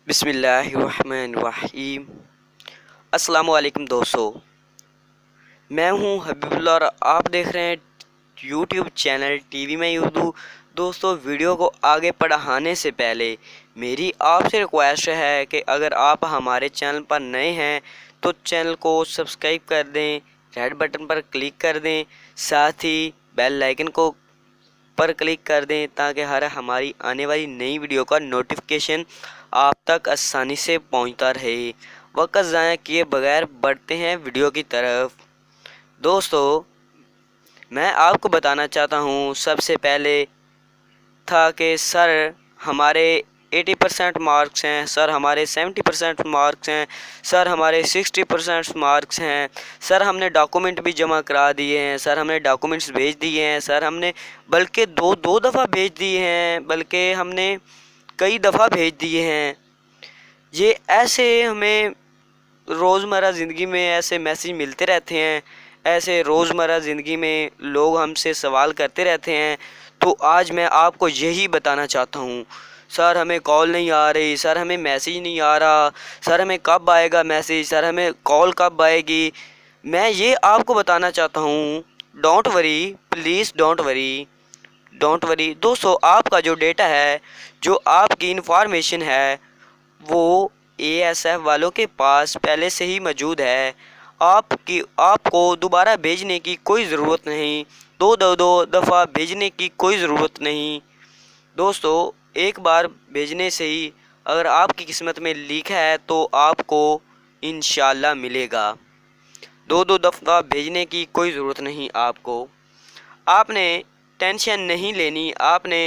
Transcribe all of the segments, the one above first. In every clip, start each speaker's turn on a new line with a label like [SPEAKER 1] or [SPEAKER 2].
[SPEAKER 1] بسم اللہ الرحمن الرحیم۔ السلام علیکم دوستو، میں ہوں حبیب اللہ اور آپ دیکھ رہے ہیں یوٹیوب چینل ٹی وی میں اردو۔ دوستو، ویڈیو کو آگے بڑھانے سے پہلے میری آپ سے ریکویسٹ ہے کہ اگر آپ ہمارے چینل پر نئے ہیں تو چینل کو سبسکرائب کر دیں، ریڈ بٹن پر کلک کر دیں، ساتھ ہی بیل آئیکن کو پر کلک کر دیں تاکہ ہر ہماری آنے والی نئی ویڈیو کا نوٹیفیکیشن آپ تک آسانی سے پہنچتا رہے۔ وقت ضائع کیے بغیر بڑھتے ہیں ویڈیو کی طرف۔ دوستو، میں آپ کو بتانا چاہتا ہوں سب سے پہلے تھا کہ سر ہمارے 80% مارکس ہیں، سر ہمارے 70% مارکس ہیں، سر ہمارے 60% مارکس ہیں، سر ہم نے ڈاکومنٹ بھی جمع کرا دیے ہیں، سر ہم نے ڈاکومنٹس بھیج دیے ہیں، سر ہم نے بلکہ دو دفعہ بھیج دیے ہیں، بلکہ ہم نے کئی دفعہ بھیج دیے ہیں۔ یہ ایسے ہمیں روزمرہ زندگی میں ایسے میسیج ملتے رہتے ہیں، ایسے روزمرہ زندگی میں لوگ ہم سے سوال کرتے رہتے ہیں۔ تو آج میں آپ کو یہی بتانا چاہتا ہوں، سر ہمیں کال نہیں آ رہی، سر ہمیں میسیج نہیں آ رہا، سر ہمیں کب آئے گا میسیج، سر ہمیں کال کب آئے گی۔ میں یہ آپ کو بتانا چاہتا ہوں، don't worry, please don't worry, don't worry. دوستو، آپ کا جو ڈیٹا ہے، جو آپ کی انفارمیشن ہے، وہ اے ایس ایف والوں کے پاس پہلے سے ہی موجود ہے۔ آپ کو دوبارہ بھیجنے کی کوئی ضرورت نہیں، دو دفعہ بھیجنے کی کوئی ضرورت نہیں۔ دوستو، ایک بار بھیجنے سے ہی اگر آپ کی قسمت میں لکھا ہے تو آپ کو انشاءاللہ ملے گا۔ دو دفعہ بھیجنے کی کوئی ضرورت نہیں آپ کو۔ آپ نے ٹینشن نہیں لینی، آپ نے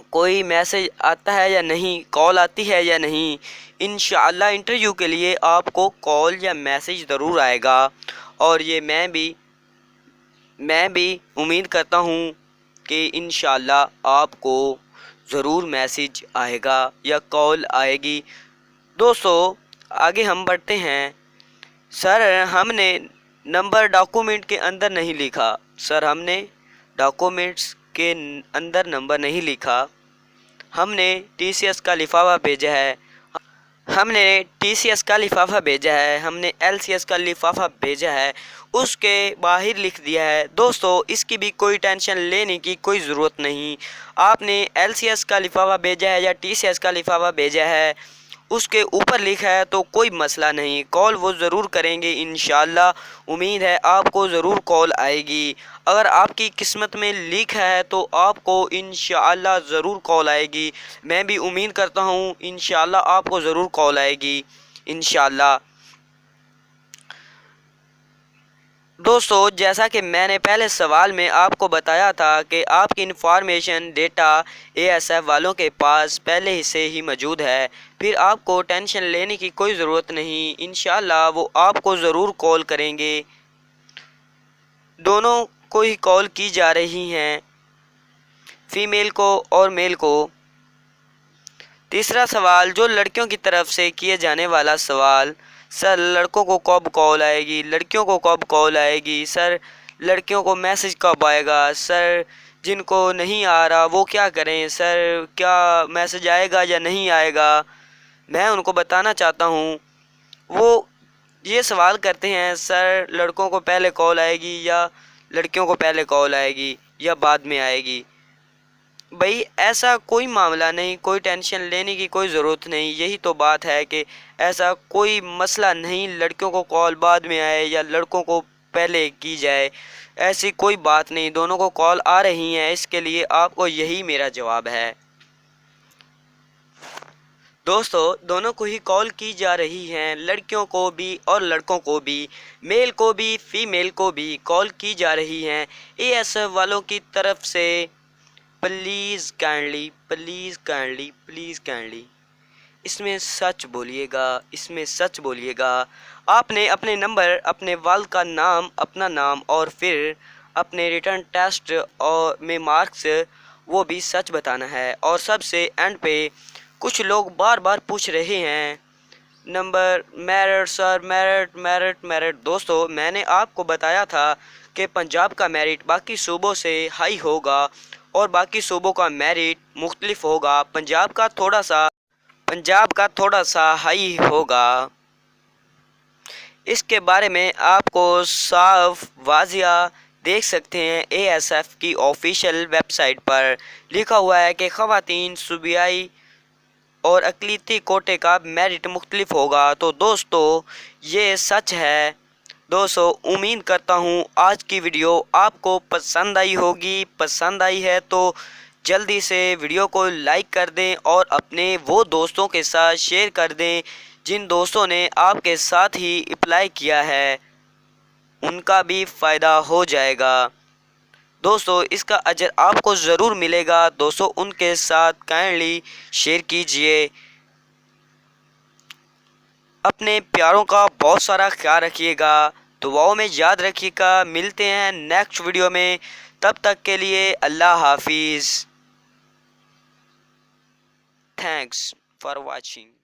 [SPEAKER 1] کوئی میسیج آتا ہے یا نہیں، کال آتی ہے یا نہیں، انشاءاللہ انٹرویو کے لیے آپ کو کال یا میسیج ضرور آئے گا۔ اور یہ میں بھی امید کرتا ہوں کہ انشاءاللہ آپ کو ضرور میسیج آئے گا یا کال آئے گی۔ دوستو، آگے ہم بڑھتے ہیں۔ سر ہم نے نمبر ڈاکومنٹ کے اندر نہیں لکھا، سر ہم نے ڈاکومنٹس کے اندر نمبر نہیں لکھا، ہم نے ٹی سی ایس کا لفافہ بھیجا ہے، ہم نے ٹی سی ایس کا لفافہ بھیجا ہے، ہم نے ایل سی ایس کا لفافہ بھیجا ہے، اس کے باہر لکھ دیا ہے۔ دوستو، اس کی بھی کوئی ٹینشن لینے کی کوئی ضرورت نہیں۔ آپ نے ایل سی ایس کا لفافہ بھیجا ہے یا ٹی سی ایس کا لفافہ بھیجا ہے، اس کے اوپر لکھا ہے تو کوئی مسئلہ نہیں، کال وہ ضرور کریں گے انشاءاللہ۔ امید ہے آپ کو ضرور کال آئے گی۔ اگر آپ کی قسمت میں لکھا ہے تو آپ کو انشاءاللہ ضرور کال آئے گی۔ میں بھی امید کرتا ہوں انشاءاللہ آپ کو ضرور کال آئے گی انشاءاللہ۔ دوستو، جیسا کہ میں نے پہلے سوال میں آپ کو بتایا تھا کہ آپ کی information data A S F والوں کے پاس پہلے ہی سے ہی موجود ہے، پھر آپ کو ٹینشن لینے کی کوئی ضرورت نہیں، انشاءاللہ وہ آپ کو ضرور کال کریں گے۔ دونوں کو ہی کال کی جا رہی ہیں، فیمیل کو اور میل کو۔ تیسرا سوال، جو لڑکیوں کی طرف سے کیے جانے والا سوال، سر لڑکوں کو کب کال آئے گی، لڑکیوں کو کب کال آئے گی، سر لڑکیوں کو میسیج کب آئے گا، سر جن کو نہیں آ رہا وہ کیا کریں، سر کیا میسیج آئے گا یا نہیں آئے گا۔ میں ان کو بتانا چاہتا ہوں، وہ یہ سوال کرتے ہیں سر لڑکوں کو پہلے کال آئے گی یا لڑکیوں کو پہلے کال آئے گی یا بعد میں آئے گی۔ بھئی ایسا کوئی معاملہ نہیں، کوئی ٹینشن لینے کی کوئی ضرورت نہیں، یہی تو بات ہے کہ ایسا کوئی مسئلہ نہیں لڑکیوں کو کال بعد میں آئے یا لڑکوں کو پہلے کی جائے، ایسی کوئی بات نہیں، دونوں کو کال آ رہی ہیں، اس کے لیے آپ کو یہی میرا جواب ہے۔ دوستو، دونوں کو ہی کال کی جا رہی ہیں، لڑکیوں کو بھی اور لڑکوں کو بھی، میل کو بھی فیمیل کو بھی کال کی جا رہی ہیں۔ اے ایس ایف والوں کی طرف سے please kindly please kindly please kindly اس میں سچ بولیے گا، اس میں سچ بولیے گا۔ آپ نے اپنے نمبر، اپنے والد کا نام، اپنا نام اور پھر اپنے ریٹرن ٹیسٹ اور میں مارکس وہ بھی سچ بتانا ہے۔ اور سب سے اینڈ پہ کچھ لوگ بار بار پوچھ رہے ہیں نمبر، میرٹ سر، میرٹ۔ دوستو، میں نے آپ کو بتایا تھا کہ پنجاب کا میرٹ باقی صوبوں سے ہائی ہوگا اور باقی صوبوں کا میرٹ مختلف ہوگا۔ پنجاب کا تھوڑا سا ہائی ہوگا۔ اس کے بارے میں آپ کو صاف واضح دیکھ سکتے ہیں، اے ایس ایف کی آفیشیل ویب سائٹ پر لکھا ہوا ہے کہ خواتین صوبائی اور اقلیتی کوٹے کا میرٹ مختلف ہوگا۔ تو دوستو یہ سچ ہے۔ دوستو امید کرتا ہوں آج کی ویڈیو آپ کو پسند آئی ہوگی۔ پسند آئی ہے تو جلدی سے ویڈیو کو لائک کر دیں اور اپنے وہ دوستوں کے ساتھ شیئر کر دیں جن دوستوں نے آپ کے ساتھ ہی اپلائی کیا ہے، ان کا بھی فائدہ ہو جائے گا۔ دوستو اس کا اجر آپ کو ضرور ملے گا۔ دوستو ان کے ساتھ کائنڈلی شیئر کیجئے۔ اپنے پیاروں کا بہت سارا خیال رکھیے گا، دعاؤں میں یاد رکھیے گا۔ ملتے ہیں نیکسٹ ویڈیو میں، تب تک کے لیے اللہ حافظ۔ Thanks for watching.